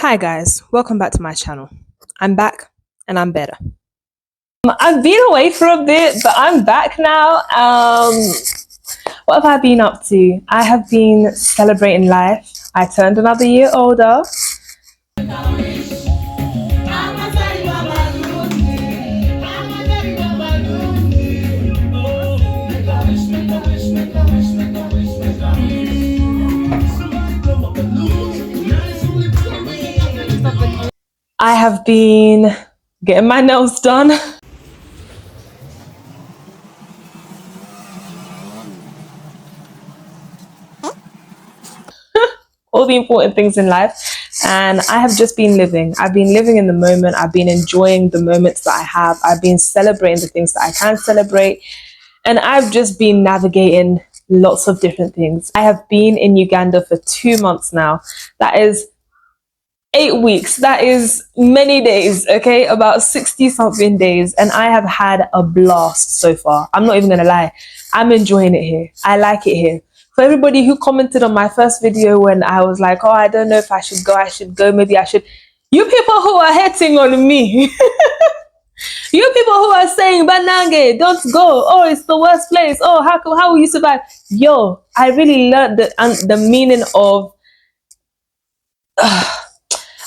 Hi guys, welcome back to my channel. I'm back and I'm better. I've been away for a bit, but I'm back now. What have I been up to? I have been celebrating life. I turned another year older. I have been getting my nails done. All the important things in life, and I have just been living. I've been living in the moment. I've been enjoying the moments that I have. I've been celebrating the things that I can celebrate, and I've just been navigating lots of different things. I have been in Uganda for 2 months now. That is 8 weeks. That is many days, okay? About 60 something days, and I have had a blast so far. I'm not even gonna lie. I'm enjoying it here. I like it here. For everybody who commented on my first video when I was like, oh, I don't know if I should go, maybe I should. You people who are hating on me, you people who are saying, Banange, don't go. Oh, it's the worst place. Oh, how will you survive? Yo, I really learned the meaning of,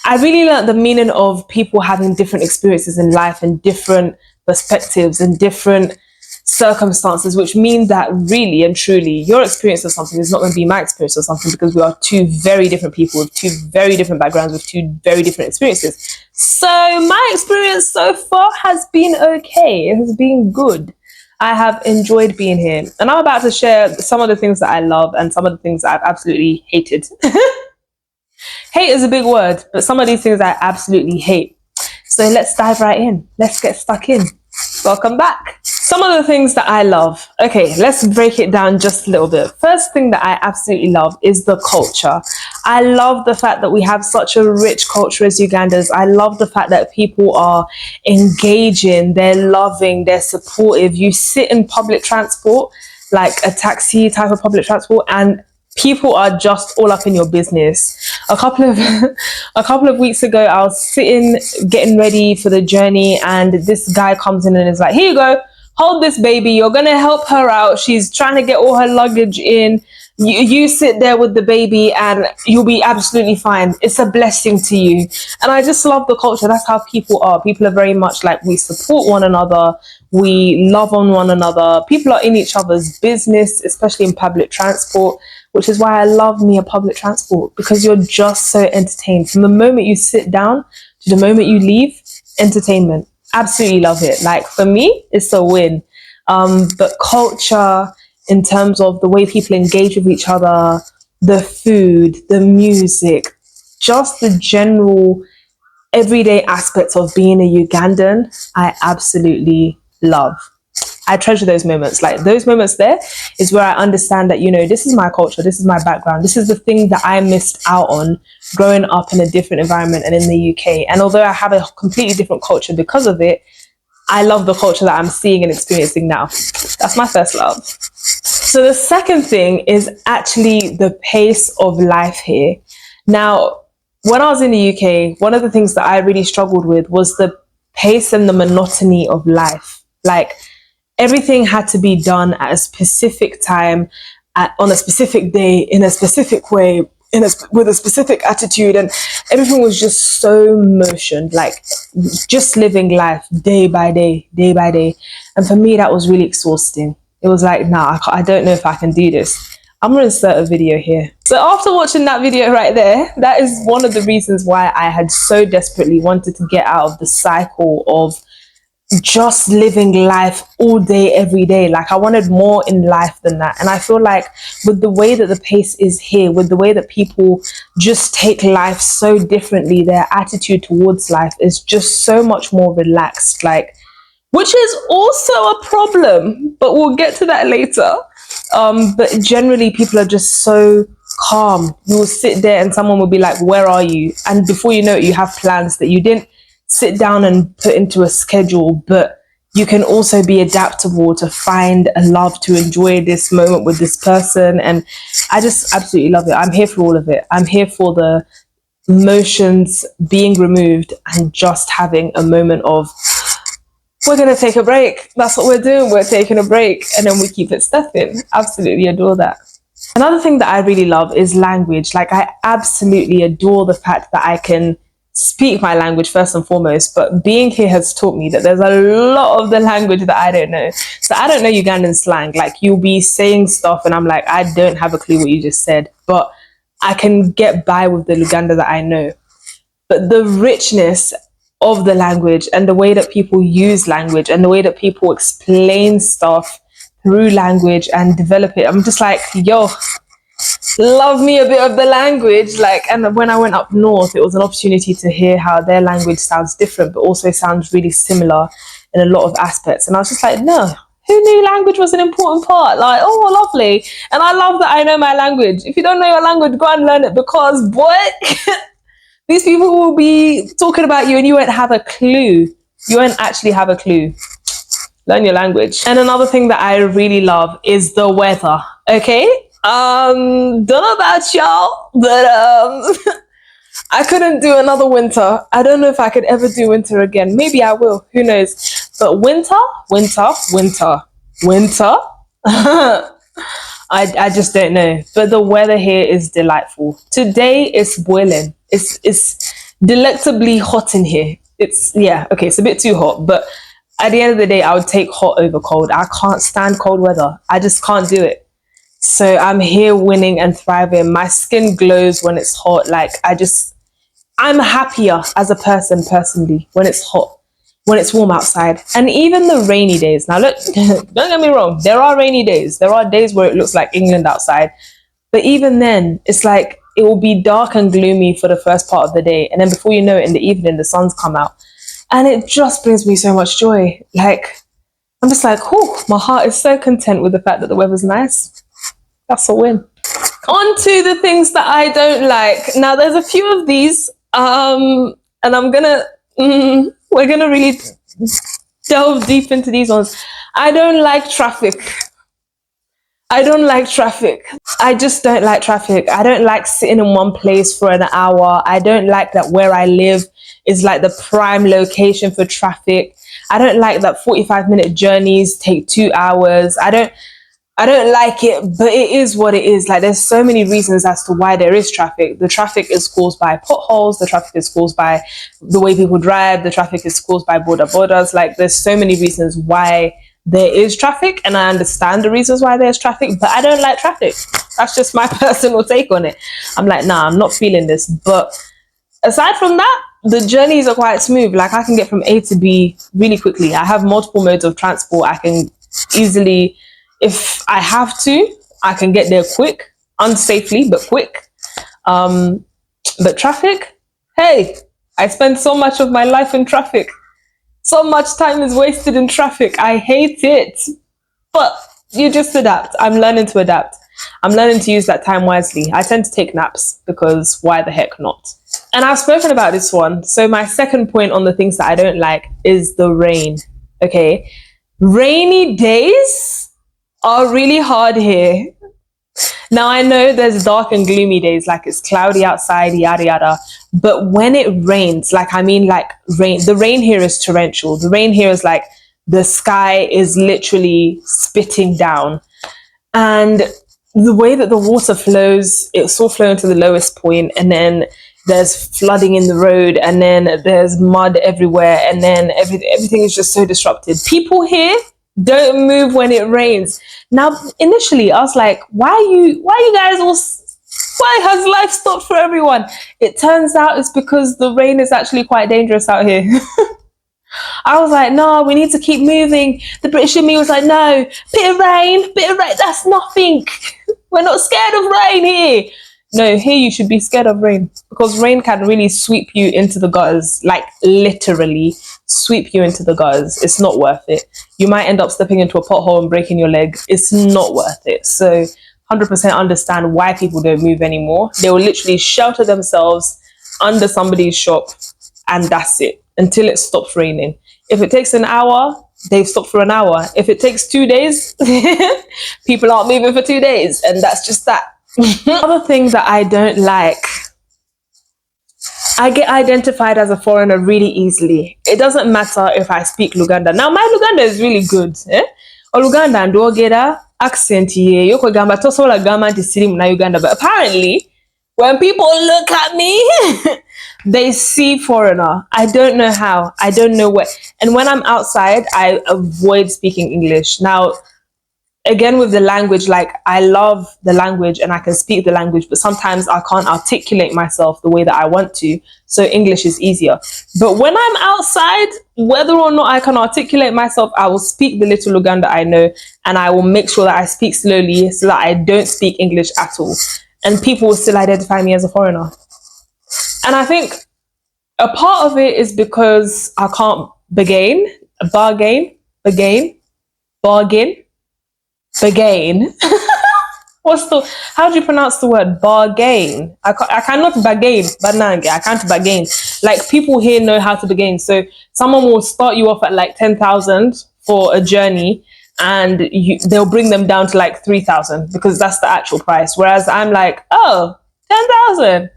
I really learned the meaning of people having different experiences in life and different perspectives and different circumstances, which mean that really and truly your experience of something is not going to be my experience of something, because we are two very different people with two very different backgrounds with two very different experiences. So my experience so far has been okay. It has been good. I have enjoyed being here, and I'm about to share some of the things that I love and some of the things that I've absolutely hated. Hate is a big word, but some of these things I absolutely hate. So let's dive right in. Let's get stuck in. Welcome back. Some of the things that I love. Okay, let's break it down just a little bit. First thing that I absolutely love is the culture. I love the fact that we have such a rich culture as Ugandans. I love the fact that people are engaging, they're loving, they're supportive. You sit in public transport, like a taxi type of public transport, and people are just all up in your business. A couple of weeks ago, I was sitting getting ready for the journey, and this guy comes in and is like, here you go, hold this baby, you're gonna help her out, she's trying to get all her luggage in, you sit there with the baby and you'll be absolutely fine, it's a blessing to you. And I just love the culture. That's how people are. People are very much like, we support one another, we love on one another, people are in each other's business, especially in public transport, which is why I love me a public transport, because you're just so entertained. From the moment you sit down to the moment you leave, entertainment. Absolutely love it. Like, for me, it's a win. But culture, in terms of the way people engage with each other, the food, the music, just the general everyday aspects of being a Ugandan, I absolutely love. I treasure those moments. Like, those moments there is where I understand that, you know, this is my culture, this is my background, this is the thing that I missed out on growing up in a different environment and in the UK. And although I have a completely different culture because of it, I love the culture that I'm seeing and experiencing now. That's my first love. So the second thing is actually the pace of life here. Now, when I was in the UK, one of the things that I really struggled with was the pace and the monotony of life. Like, everything had to be done at a specific time, on a specific day, in a specific way, with a specific attitude, and everything was just so motioned, like just living life day by day, day by day. And for me, that was really exhausting. It was like, nah, I don't know if I can do this. I'm going to insert a video here. So after watching that video right there, that is one of the reasons why I had so desperately wanted to get out of the cycle of just living life all day, every day. Like, I wanted more in life than that. And I feel like with the way that the pace is here, with the way that people just take life so differently, their attitude towards life is just so much more relaxed, like, which is also a problem, but we'll get to that later. But generally, people are just so calm. You will sit there and someone will be like, where are you? And before you know it, you have plans that you didn't sit down and put into a schedule, but you can also be adaptable to find a love, to enjoy this moment with this person. And I just absolutely love it. I'm here for all of it. I'm here for the motions being removed and just having a moment of, we're going to take a break. That's what we're doing. We're taking a break. And then we keep it stepping. Absolutely adore that. Another thing that I really love is language. Like, I absolutely adore the fact that I can speak my language first and foremost, but being here has taught me that there's a lot of the language that I don't know. So I don't know Ugandan slang. Like, you'll be saying stuff and I'm like, I don't have a clue what you just said, but I can get by with the Luganda that I know. But the richness of the language and the way that people use language and the way that people explain stuff through language and develop it, I'm just like, yo, love me a bit of the language. Like, and when I went up north, it was an opportunity to hear how their language sounds different but also sounds really similar in a lot of aspects. And I was just like, no, who knew language was an important part? Like, oh, lovely. And I love that I know my language. If you don't know your language, go and learn it, because boy, these people will be talking about you and you won't have a clue. You won't actually have a clue. Learn your language. And another thing that I really love is the weather. Okay? Don't know about y'all, but I couldn't do another winter. I don't know if I could ever do winter again. Maybe I will. Who knows? But winter. I just don't know. But the weather here is delightful. Today it's boiling. It's delectably hot in here. It's a bit too hot, but at the end of the day, I would take hot over cold. I can't stand cold weather. I just can't do it. So I'm here winning and thriving. My skin glows when it's hot. Like, I'm happier as a person personally when it's hot, when it's warm outside. And even the rainy days. Now look, don't get me wrong. There are rainy days. There are days where it looks like England outside. But even then, it's like, it will be dark and gloomy for the first part of the day. And then before you know it, in the evening, the sun's come out. And it just brings me so much joy. Like, I'm just like, oh, my heart is so content with the fact that the weather's nice. That's a win. On to the things that I don't like. Now, there's a few of these, and we're gonna really delve deep into these ones. I don't like traffic. I just don't like traffic. I don't like sitting in one place for an hour. I don't like that where I live is like the prime location for traffic. I don't like that 45-minute journeys take 2 hours. I don't like it, but it is what it is. Like, there's so many reasons as to why there is traffic. The traffic is caused by potholes. The traffic is caused by the way people drive. The traffic is caused by borders. Like, there's so many reasons why there is traffic, and I understand the reasons why there's traffic, but I don't like traffic. That's just my personal take on it. I'm like, nah, I'm not feeling this. But aside from that, the journeys are quite smooth. Like, I can get from A to B really quickly. I have multiple modes of transport. I can easily, if I have to, I can get there quick, unsafely, but quick. But traffic, hey, I spend so much of my life in traffic. So much time is wasted in traffic. I hate it. But you just adapt. I'm learning to adapt. I'm learning to use that time wisely. I tend to take naps because why the heck not? And I've spoken about this one. So my second point on the things that I don't like is the rain. Okay. Rainy days are really hard here. Now, I know there's dark and gloomy days, like it's cloudy outside, yada, yada. But when it rains, like, I mean, like rain, the rain here is torrential. The rain here is like the sky is literally spitting down. And the way that the water flows, it's all flowing to the lowest point, and then there's flooding in the road, and then there's mud everywhere, and then everything is just so disrupted. People here don't move when it rains. Now, initially, I was like, why has life stopped for everyone? It turns out it's because the rain is actually quite dangerous out here. I was like, no, we need to keep moving. The British in me was like, no, bit of rain, that's nothing. We're not scared of rain here. No, here you should be scared of rain, because rain can really sweep you into the gutters, like literally sweep you into the gutters. It's not worth it. You might end up stepping into a pothole and breaking your leg. It's not worth it. So 100% understand why people don't move anymore. They will literally shelter themselves under somebody's shop, and that's it until it stops raining. If it takes an hour, they've stopped for an hour. If it takes 2 days, people aren't moving for 2 days, and that's just that. Other thing that I don't like I get identified as a foreigner really easily. It doesn't matter if I speak Luganda. Now, my Luganda is really good. Oluganda and Ogeda accent here. Yoko gamba tosola gama tisiri na Uganda. But apparently, when people look at me, they see foreigner. I don't know how. I don't know where. And when I'm outside, I avoid speaking English. Now, again, with the language, like I love the language and I can speak the language, but sometimes I can't articulate myself the way that I want to. So English is easier. But when I'm outside, whether or not I can articulate myself, I will speak the little Luganda I know, and I will make sure that I speak slowly so that I don't speak English at all. And people will still identify me as a foreigner. And I think a part of it is because I can't bargain. How do you pronounce the word bargain? I cannot bargain, banange. I can't bargain. Like, people here know how to bargain. So someone will start you off at like 10,000 for a journey, and they'll bring them down to like 3,000 because that's the actual price. Whereas I'm like, oh, 10,000.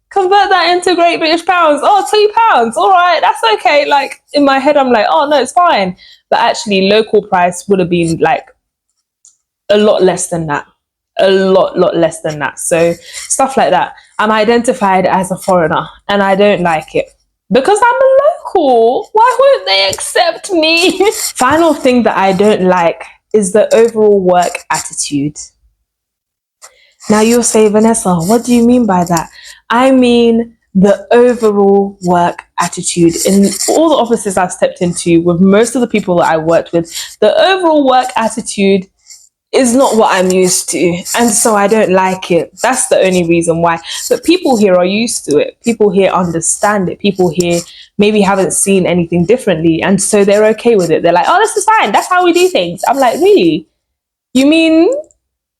Convert that into Great British pounds. Oh, £2. All right, that's okay. Like, in my head, I'm like, oh no, it's fine. But actually, local price would have been like a lot less than that. A lot less than that. So stuff like that. I'm identified as a foreigner, and I don't like it because I'm a local. Why won't they accept me? Final thing that I don't like is the overall work attitude. Now you'll say, Vanessa, what do you mean by that? I mean the overall work attitude. In all the offices I've stepped into with most of the people that I worked with, the overall work attitude is not what I'm used to. And so I don't like it. That's the only reason why. But people here are used to it. People here understand it. People here maybe haven't seen anything differently. And so they're okay with it. They're like, oh, this is fine. That's how we do things. I'm like, really? You mean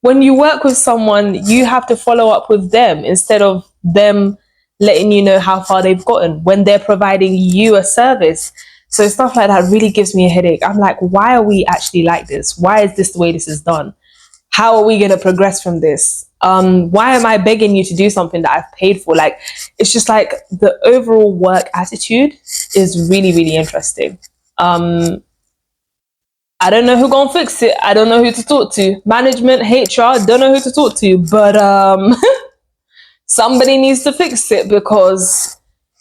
when you work with someone, you have to follow up with them instead of them letting you know how far they've gotten when they're providing you a service? So stuff like that really gives me a headache. I'm like, why are we actually like this? Why is this the way this is done? How are we going to progress from this? Why am I begging you to do something that I've paid for? Like, it's just like the overall work attitude is really, really interesting. I don't know who gonna fix it. I don't know who to talk to. Management, HR, don't know who to talk to. But somebody needs to fix it because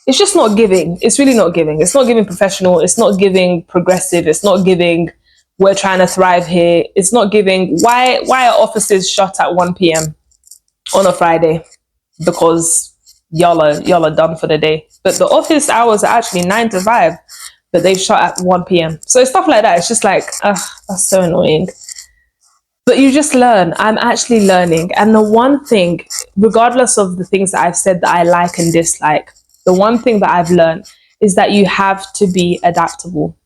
it's just not giving. It's really not giving. It's not giving professional. It's not giving progressive. It's not giving we're trying to thrive here. It's not giving why are offices shut at 1 p.m. on a Friday? Because y'all are done for the day. But the office hours are actually 9 to 5, but they shut at 1 p.m. So stuff like that. It's just like, that's so annoying. But you just learn. I'm actually learning. And the one thing, regardless of the things that I've said that I like and dislike, the one thing that I've learned is that you have to be adaptable.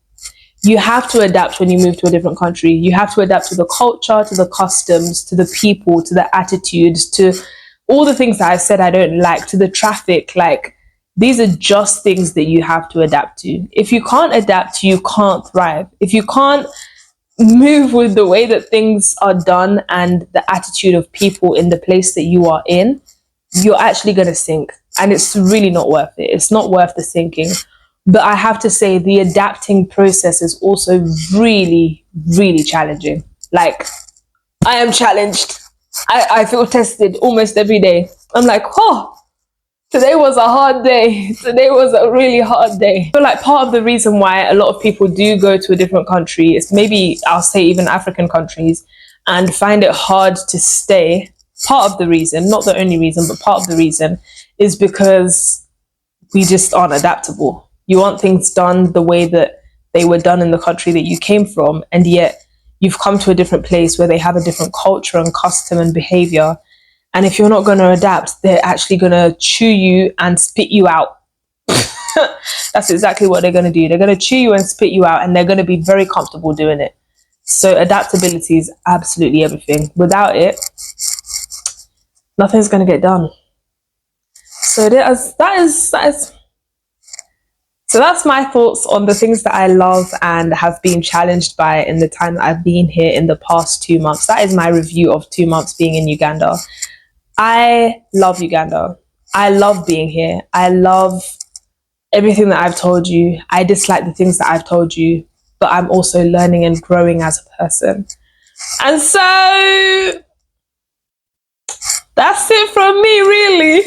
You have to adapt when you move to a different country. You have to adapt to the culture, to the customs, to the people, to the attitudes, to all the things that I've said I don't like, to the traffic. Like, these are just things that you have to adapt to. If you can't adapt, you can't thrive. If you can't move with the way that things are done and the attitude of people in the place that you are in, you're actually going to sink. And it's really not worth it. It's not worth the sinking. But I have to say the adapting process is also really, really challenging. Like, I am challenged. I feel tested almost every day. I'm like, oh, today was a hard day. Today was a really hard day. I feel like part of the reason why a lot of people do go to a different country is maybe, I'll say even African countries, and find it hard to stay. Part of the reason, not the only reason, but part of the reason is because we just aren't adaptable. You want things done the way that they were done in the country that you came from, and yet you've come to a different place where they have a different culture and custom and behavior. And if you're not going to adapt, they're actually going to chew you and spit you out. That's exactly what they're going to do. They're going to chew you and spit you out, and they're going to be very comfortable doing it. So adaptability is absolutely everything. Without it, nothing's going to get done. So So that's my thoughts on the things that I love and have been challenged by in the time that I've been here in the past 2 months. That is my review of 2 months being in Uganda. I love Uganda. I love being here. I love everything that I've told you. I dislike the things that I've told you, but I'm also learning and growing as a person. And so that's it from me, really.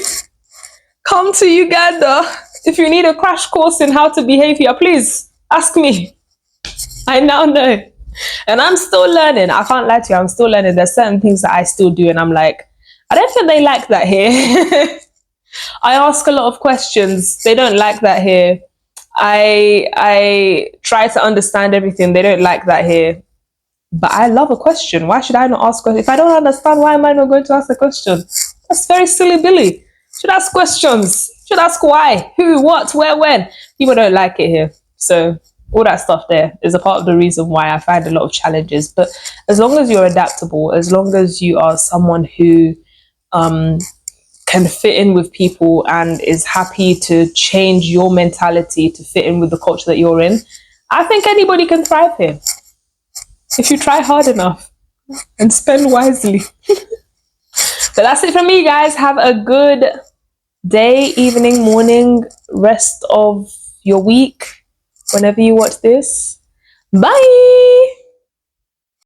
Come to Uganda. If you need a crash course in how to behave here, please ask me. I now know. And I'm still learning. I can't lie to you, I'm still learning. There's certain things that I still do, and I'm like, I don't think they like that here. I ask a lot of questions. They don't like that here. I try to understand everything. They don't like that here. But I love a question. Why should I not ask questions? If I don't understand, why am I not going to ask a question? That's very silly, Billy. Should ask questions. Should ask why, who, what, where, when. People don't like it here. So all that stuff there is a part of the reason why I find a lot of challenges. But as long as you're adaptable, as long as you are someone who can fit in with people and is happy to change your mentality to fit in with the culture that you're in, I think anybody can thrive here if you try hard enough and spend wisely. But that's it from me, guys. Have a good day, evening, morning, rest of your week whenever you watch this. Bye.